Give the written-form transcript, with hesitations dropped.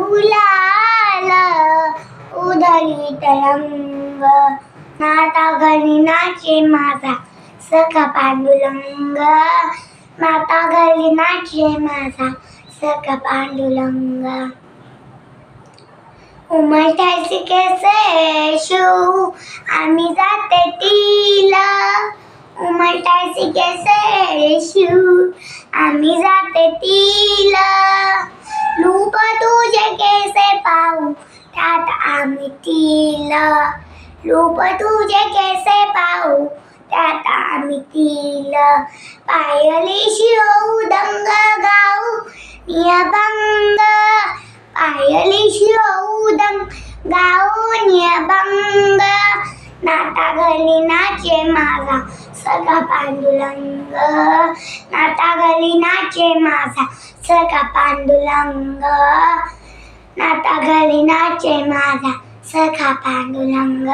गुलाल उधळी तरंग नाता घरी नाचे माझा सखा पांडुरंग नाता घरी नाचे माझा सखा पांडुरंग उमलत्याचे केसे शिव आम्ही जाते तिला उमलत्याचे केसे शिव आम्ही जाते तिला रूप तुझे केसे पाहू त्यात आम्ही तिला रूप तुझे केसे पाहू त्यात आम्ही तिला पायली शिव दंग गाऊ नियभंग पायली शिव दंग गाऊ नियभंग नाता घरी नाचे माझा सखा पांडुरंग नाता घरी नाचे माझा सखा पांडुरंग नाता घरी नाचे माझा सखा पांडुरंग